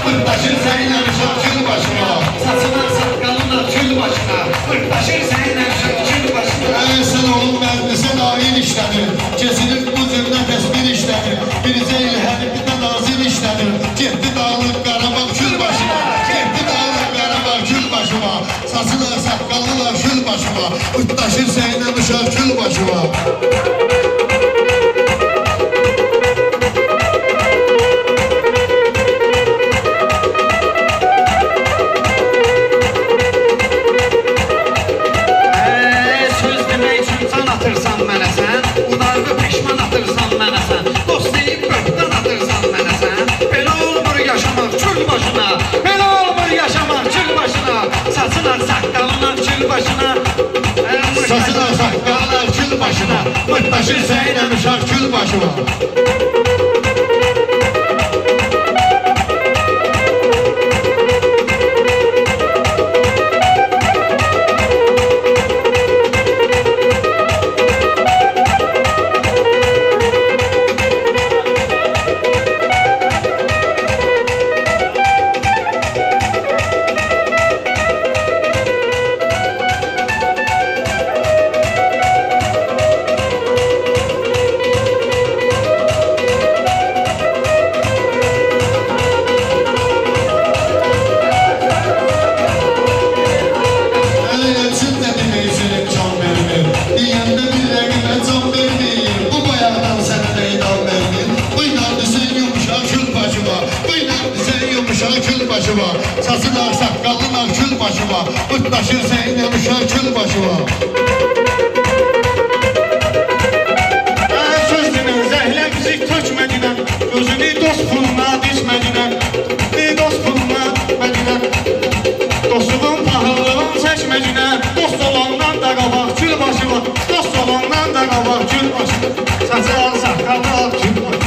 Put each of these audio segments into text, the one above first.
Mırtdaşır seninle uşaq kül başına. Saçına saqqalına kül başına. Mırtdaşır seninle uşaq kül başına. Sen oğlum məclisə nail işlənir. Kesilib bu cümlə təsbir işlənir. Bircə il hərbidə nazir işlənir. Getdi dağılıb Qarabağ kül başına. Getdi dağılıb Qarabağ kül başıma. Saçılar saqqallılar kül başıma. Mırtdaşır seninle uşaq kül başıma. Saçına saqqalına kül başına. Mırtdaşır seninle uşaq kül başıma. Saçına saqqalına kül başıma. Mırtdaşır seninle uşaq kül başıma. Sözünün zəhlə bizi tökmədinəm. Gözünü dost puluna dizmədinəm. Dost puluna mədinəm. Dostluğun pahalılığın çəkmədinəm. Dost olandan da qabaq kül başıma. Dost olandan da qabaq kül başıma. Saçına saqqalına kül başıma.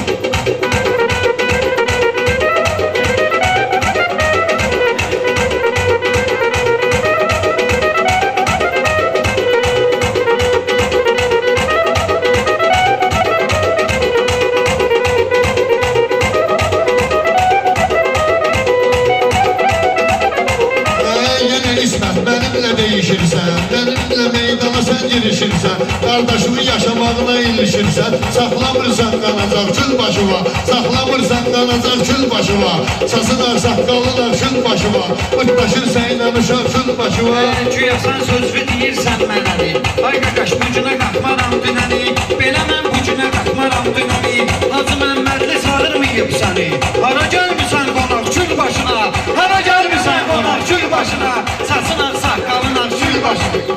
Benimle meydana sen girişirsen, kardeşimin yaşamağına ilişirsen, saklamırsan kanacak kül başıma, saklamırsan kanacak kül başıma, saçınar saqqalına kül başıma, mırtdaşır seninle uşaq kül başıma. Güya sen sözlü deyirsən mənəni. Ay qaqaş bu günə qalxmaram dünəni. Belə mən bu günə qalxmaram dünəni. Hacı Məmmədli çağırmayıb səni. Hara gəlmirsən qonaq kül başına. Hara gəlmirsən qonaq kül başına. Saçına saqqalına kül başına.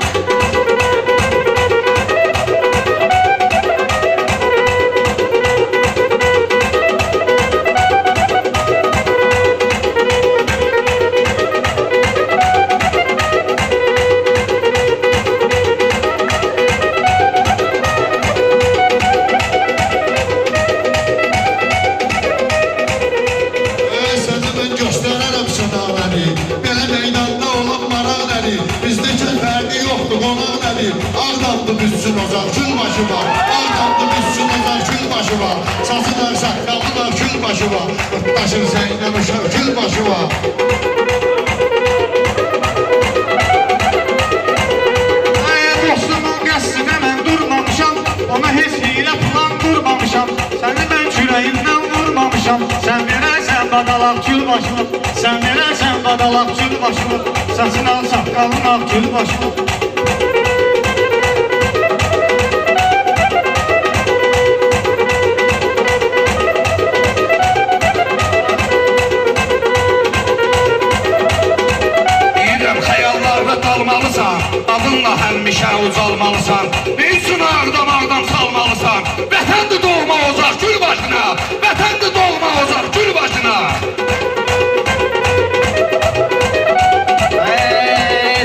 Ağdamdı büzsün ozan kül başıma. Ağdamdı büzsün ozan kül başıma. Saçılar saqqallılar kül başıma. Mırtdaşır seninle uşaq kül başıma. Dostumun qəssinə mən durmamışam. Ona heç hilə plan qurmamışam. Səni mən kürəyimdən vurmamışam. Sən verərsən badalaq kül başıma. Sən verərsən badalaq kül başıma. Saçına saqqalına kül başıma. Adınla həmişə ucalmalısan. Ne üçün ağdam salmalısan? Vətəndir doğma ozaq gül başına. Vətəndir doğma ozaq gül başına.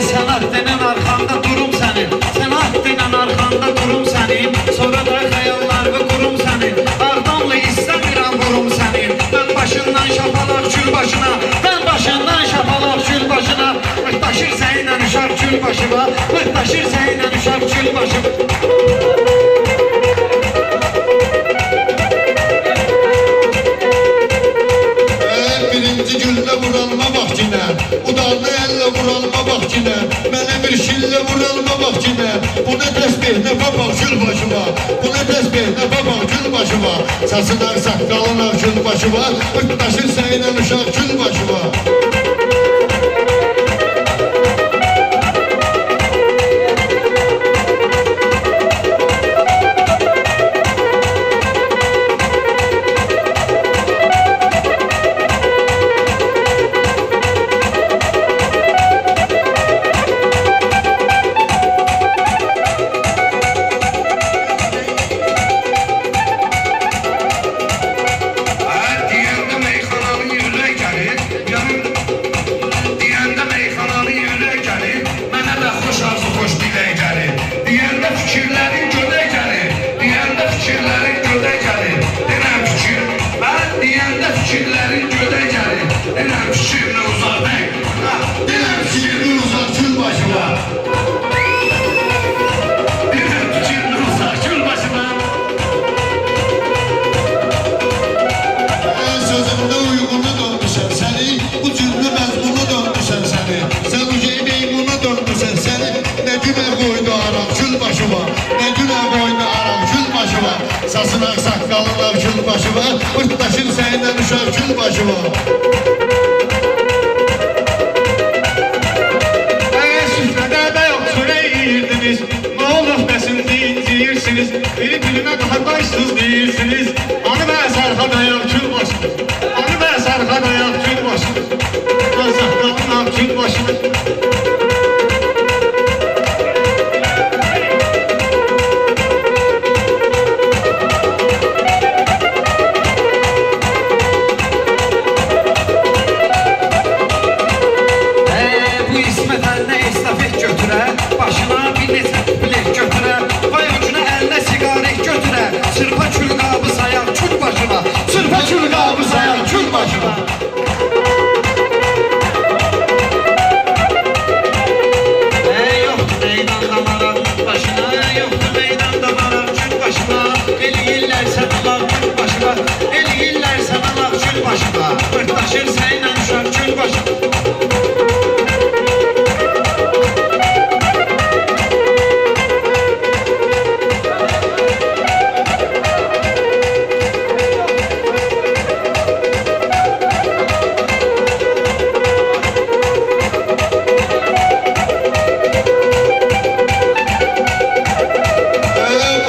Sen haddinin arkanda durum senin. Sen haddinin arkanda durum senin. Sonra da hayallarını kurum senin. Ardamla istəmirəm vurum senin. Ben başından şapalaq kül başına. Ben başından şapalaq kül başına. Mırtdaşır seninle uşaq kül başıma. Mırtdaşır seninle uşaq kül başıma. Birinci gündə vuralma vaxtinə Udarlı əllə vuralma vaxtinə Mənə bir şillə vuralma vaxtinə Bu nə təsbih, nə papaq gül başıma Bu nə təsbih, nə papaq gül başıma Saçıdan saqqalına gül başıma Daşır səylə uşaq gül başıma Fikirlerin göde gelir, denem fikirle uzak değil. Denem fikirli uzaq gül başıma Denem fikirle uzak gül başıma. Sözümdə uygunu döndürsən səni Bu cümlə məzmunu döndürsən səni Sən ucayı meymunu döndürsən səni Nə günə qoydu aram gül başıma Nə günə qoydu aram gül başıma Sasına saqqalına gül başıma Pırtdaşın səylə uşaq gül başıma Süfrədə də yox çörək yeyirdiniz Nə olur bəsin deyirsiniz Bir-birinə daha qaysız deyirsiniz Anı və sərxada yox gül başınız Anı və sərxada yox gül başınız Saqqalına gül başınız Bu İsmət əlinə estafet götürə Başına bir neçə bilet götürə Vay ucuna əlinə sigaret götürə Çırpa kül qabı sayaq kül başına Çırpa kül qabı sayaq kül başına Yoxdur meydanda maraq başına Yoxdur meydanda maraq kül başına Eləyirlər sənə lağ kül başına Eləyirlər sənə lağ kül başına Pırtdaşır səylə uşaq kül başına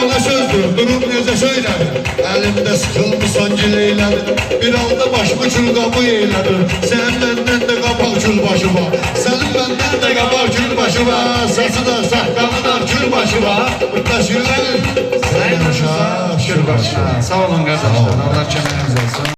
Buna sözdür, durum necə söylədir Əlimdə sıxılmışsan gil eylədir Bir anda başımı kül qabı eylədir Sən məndən də qabaq kül başıma Sənin məndən də qabaq kül başıma Saçı da saqqalı da kül başıma Pırtdaşırlar Sən uşaq kül başıma Sağ olun qardaşlar. Allah köməyiniz olsun.